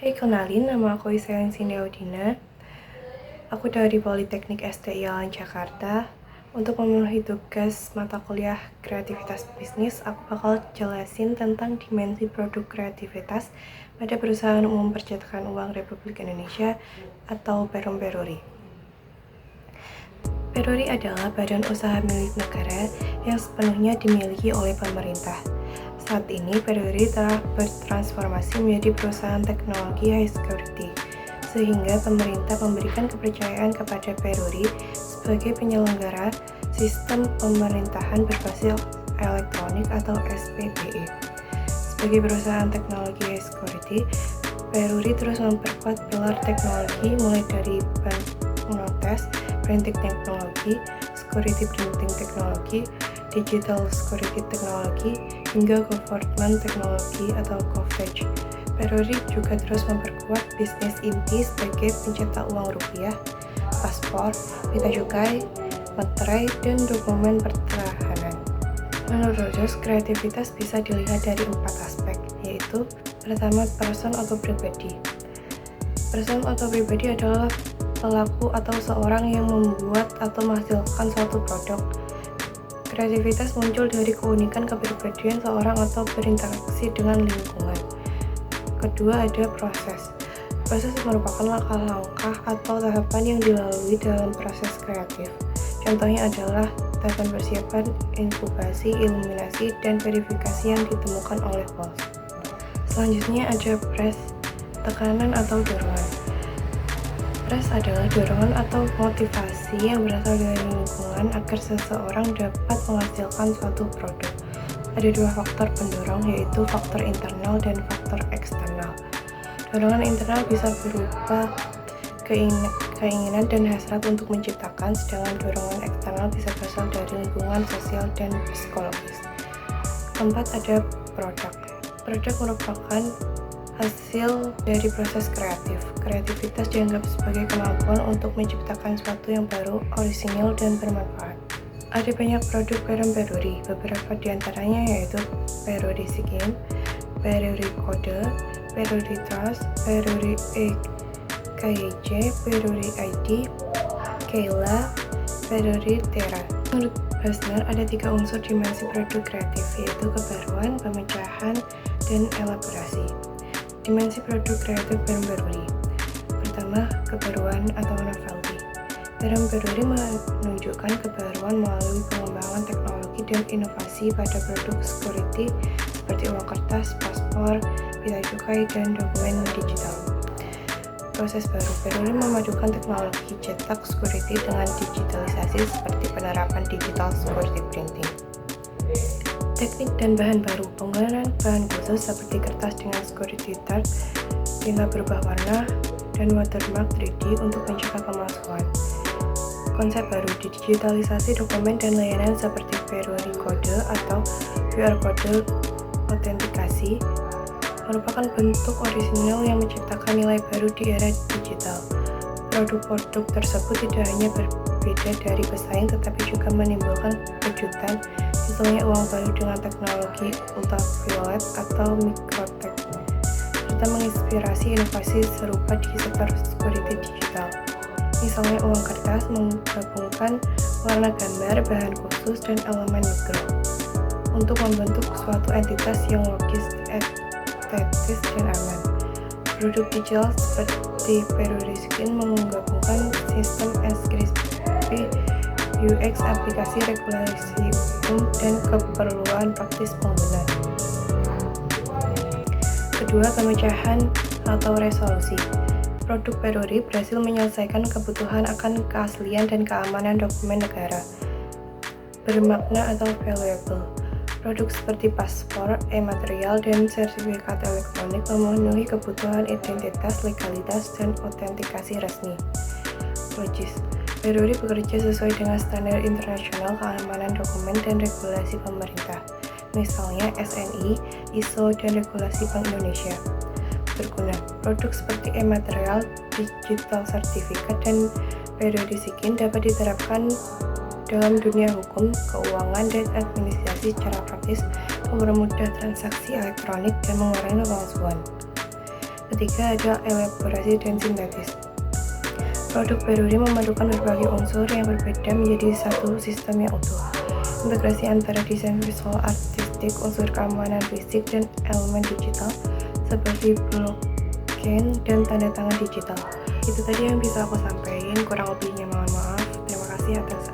Hai, kenalin, nama aku Isayang Sindaudina. Aku dari Politeknik STIALAN Jakarta. Untuk memenuhi tugas mata kuliah kreativitas bisnis, aku bakal jelasin tentang dimensi produk kreativitas pada Perusahaan Umum Percetakan Uang Republik Indonesia atau Perum Peruri. Peruri adalah badan usaha milik negara yang sepenuhnya dimiliki oleh pemerintah. Saat ini, Peruri telah bertransformasi menjadi perusahaan teknologi high security, sehingga pemerintah memberikan kepercayaan kepada Peruri sebagai penyelenggara sistem pemerintahan berbasis elektronik atau SPBE. Sebagai perusahaan teknologi high security, Peruri terus memperkuat pilar teknologi mulai dari banknotes, printing teknologi, security printing teknologi, digital security teknologi, hingga government teknologi atau GovTech. Peruri juga terus memperkuat bisnis inti sebagai pencetak uang rupiah, paspor, pita cukai, materai, dan dokumen pertahanan. Menurut Rogers, kreativitas bisa dilihat dari 4 aspek, yaitu pertama, person atau pribadi. Person atau pribadi adalah pelaku atau seorang yang membuat atau menghasilkan suatu produk. Kreativitas muncul dari keunikan kepribadian seorang atau berinteraksi dengan lingkungan. Kedua, ada proses. Proses merupakan langkah-langkah atau tahapan yang dilalui dalam proses kreatif. Contohnya adalah tahapan persiapan, inkubasi, eliminasi, dan verifikasi yang ditemukan oleh Walsh. Selanjutnya ada press, tekanan atau dorongan. Press adalah dorongan atau motivasi yang berasal dari lingkungan agar seseorang dapat menghasilkan suatu produk. Ada 2 faktor pendorong, yaitu faktor internal dan faktor eksternal. Dorongan internal bisa berupa keinginan dan hasrat untuk menciptakan, sedangkan dorongan eksternal bisa berasal dari lingkungan sosial dan psikologis. Keempat, ada produk. Produk merupakan hasil dari proses kreatif. Kreativitas dianggap sebagai kemampuan untuk menciptakan sesuatu yang baru, orisinil, dan bermanfaat. Ada banyak produk Perum Peruri, beberapa diantaranya yaitu Peruri Skin, Peruri Kode, Peruri Trust, Peruri EKYC, Peruri ID, Kayla, Peruri Terra. Menurut Basner, ada 3 unsur dimensi produk kreatif, yaitu kebaruan, pemecahan, dan elaborasi. Dimensi produk kreatif Perum Peruri. Pertama, kebaruan atau novelty. Perum Peruri menunjukkan kebaruan melalui pengembangan teknologi dan inovasi pada produk security seperti uang kertas, paspor, pita cukai, dan dokumen digital. Proses baru. Peruri memadukan teknologi cetak security dengan digitalisasi seperti penerapan digital security printing. Teknik dan bahan baru. Penggunaan bahan khusus seperti kertas dengan security tag, tinta berubah warna, dan watermark 3D untuk mencegah pemalsuan. Konsep baru. Digitalisasi dokumen dan layanan seperti Peruri Kode atau QR Kode autentikasi merupakan bentuk orisinal yang menciptakan nilai baru di era digital. Produk-produk tersebut tidak hanya berbeda dari pesaing, tetapi juga menimbulkan kejutan, misalnya uang baru dengan teknologi ultraviolet atau mikrotech, serta menginspirasi inovasi serupa di sektor security digital. Misalnya uang kertas menggabungkan warna gambar, bahan khusus, dan elemen mikro untuk membentuk suatu entitas yang logis, estetis, dan aman. Produk digital seperti Peruri Skin menggabungkan sistem enkripsi, UX, aplikasi, regulasi umum, dan keperluan praktis pengguna. Kedua, pemecahan atau resolusi. Produk Peruri berhasil menyelesaikan kebutuhan akan keaslian dan keamanan dokumen negara bermakna atau valuable. Produk seperti paspor, e-material, dan sertifikat elektronik memenuhi kebutuhan identitas, legalitas, dan autentikasi resmi. Logis. Peruri bekerja sesuai dengan standar internasional keamanan dokumen dan regulasi pemerintah, misalnya SNI, ISO, dan regulasi Bank Indonesia. Berguna. Produk seperti e-material, digital sertifikat, dan Peruri Skin dapat diterapkan dalam dunia hukum, keuangan, dan administrasi secara praktis, mempermudah transaksi elektronik dan mengurangi pemalsuan. ketiga ada elaborasi dan sintetis. Produk Peruri memadukan berbagai unsur yang berbeda menjadi satu sistem yang utuh. Integrasi antara desain visual artistik, unsur keamanan fisik, dan elemen digital seperti blockchain dan tanda tangan digital. Itu tadi yang bisa aku sampaikan, kurang lebihnya mohon maaf. Terima kasih atas